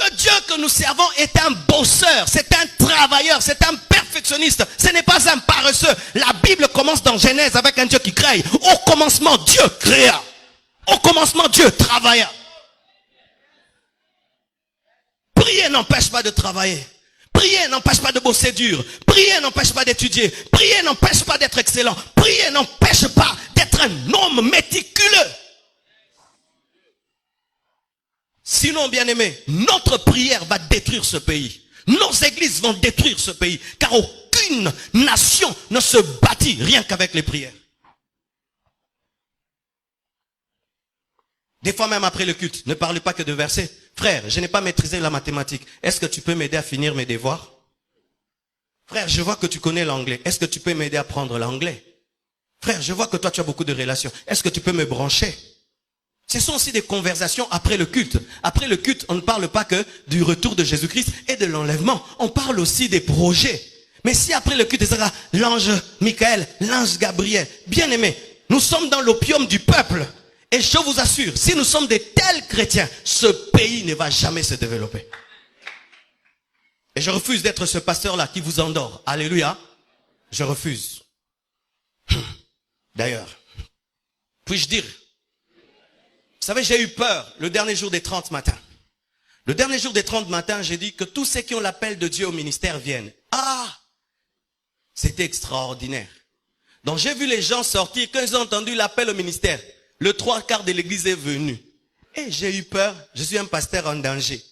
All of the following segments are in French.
Le Dieu que nous servons est un bosseur, c'est un travailleur, c'est un perfectionniste. Ce n'est pas un paresseux. La Bible commence dans Genèse avec un Dieu qui crée. Au commencement, Dieu créa. Au commencement, Dieu travailla. Prier n'empêche pas de travailler. Prier n'empêche pas de bosser dur. Prier n'empêche pas d'étudier. Prier n'empêche pas d'être excellent. Prier n'empêche pas d'être un homme méticuleux. Sinon, bien-aimé, notre prière va détruire ce pays. Nos églises vont détruire ce pays. Car aucune nation ne se bâtit rien qu'avec les prières. Des fois même après le culte, ne parlez pas que de versets. Frère, je n'ai pas maîtrisé la mathématique. Est-ce que tu peux m'aider à finir mes devoirs? Frère, je vois que tu connais l'anglais. Est-ce que tu peux m'aider à prendre l'anglais? Frère, je vois que toi tu as beaucoup de relations. Est-ce que tu peux me brancher? Ce sont aussi des conversations après le culte. Après le culte, on ne parle pas que du retour de Jésus-Christ et de l'enlèvement. On parle aussi des projets. Mais si après le culte, il sera l'ange Michael, l'ange Gabriel, bien aimé, nous sommes dans l'opium du peuple. Et je vous assure, si nous sommes des tels chrétiens, ce pays ne va jamais se développer. Et je refuse d'être ce pasteur-là qui vous endort. Alléluia. Je refuse. D'ailleurs, puis-je dire, vous savez, j'ai eu peur le dernier jour des 30 matins. Le dernier jour des 30 matins, j'ai dit que tous ceux qui ont l'appel de Dieu au ministère viennent. Ah! C'était extraordinaire. Donc j'ai vu les gens sortir, quand ils ont entendu l'appel au ministère, le 3/4 de l'église est venu. Et j'ai eu peur, je suis un pasteur en danger.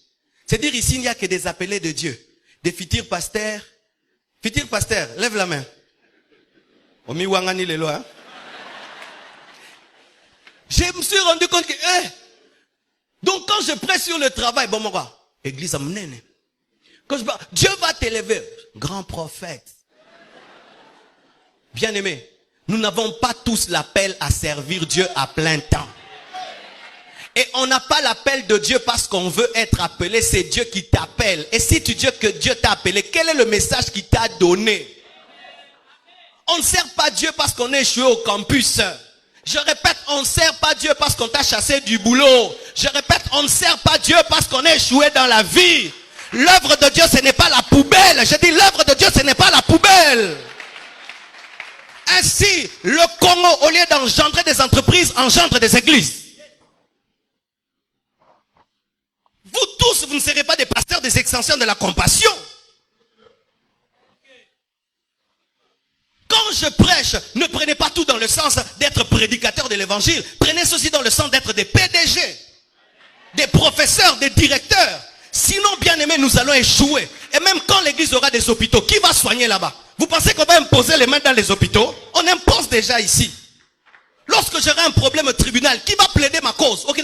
C'est-à-dire ici, il n'y a que des appelés de Dieu. Des futurs pasteurs. Futurs pasteurs, lève la main. Omi wangani lelo, hein? Je me suis rendu compte que, donc quand je prêche sur le travail, bon, mon gars, église à m'nene. Quand je parle, Dieu va t'élever. Grand prophète. Bien aimé, nous n'avons pas tous l'appel à servir Dieu à plein temps. Et on n'a pas l'appel de Dieu parce qu'on veut être appelé, c'est Dieu qui t'appelle. Et si tu dis que Dieu t'a appelé, quel est le message qu'il t'a donné? On ne sert pas Dieu parce qu'on est échoué au campus. Je répète, on ne sert pas Dieu parce qu'on t'a chassé du boulot. Je répète, on ne sert pas Dieu parce qu'on est échoué dans la vie. L'œuvre de Dieu, ce n'est pas la poubelle. Je dis, l'œuvre de Dieu, ce n'est pas la poubelle. Ainsi, le Congo, au lieu d'engendrer des entreprises, engendre des églises. Vous tous, vous ne serez pas des pasteurs des extensions de la compassion. Quand je prêche, ne prenez pas tout dans le sens d'être prédicateur de l'évangile. Prenez ceci dans le sens d'être des PDG, des professeurs, des directeurs. Sinon, bien aimé, nous allons échouer. Et même quand l'église aura des hôpitaux, qui va soigner là-bas? Vous pensez qu'on va imposer les mains dans les hôpitaux? On impose déjà ici. Lorsque j'aurai un problème au tribunal, qui va plaider ma cause? J'ai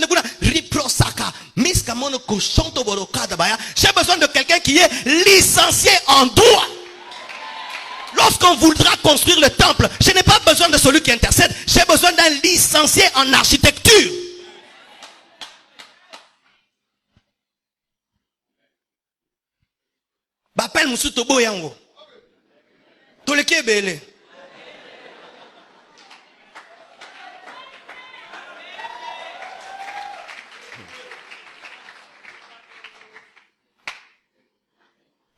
besoin de quelqu'un qui est licencié en droit. Lorsqu'on voudra construire le temple, je n'ai pas besoin de celui qui intercède. J'ai besoin d'un licencié en architecture. Bapel Musuto Boyango. Toleke Bele.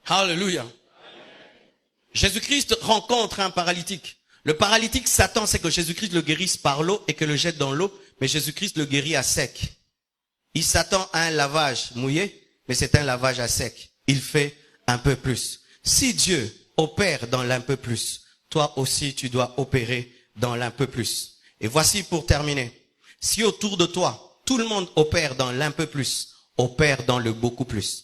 Hallelujah. Jésus-Christ rencontre un paralytique. Le paralytique s'attend, c'est que Jésus-Christ le guérisse par l'eau et que le jette dans l'eau, mais Jésus-Christ le guérit à sec. Il s'attend à un lavage mouillé, mais c'est un lavage à sec. Il fait un peu plus. Si Dieu opère dans l'un peu plus, toi aussi tu dois opérer dans l'un peu plus. Et voici pour terminer. Si autour de toi, tout le monde opère dans l'un peu plus, opère dans le beaucoup plus.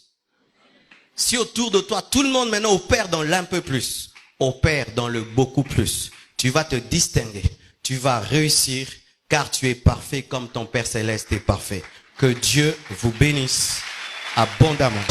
Si autour de toi, tout le monde maintenant opère dans l'un peu plus, opère dans le beaucoup plus, tu vas te distinguer, tu vas réussir, car tu es parfait comme ton Père Céleste est parfait. Que Dieu vous bénisse abondamment.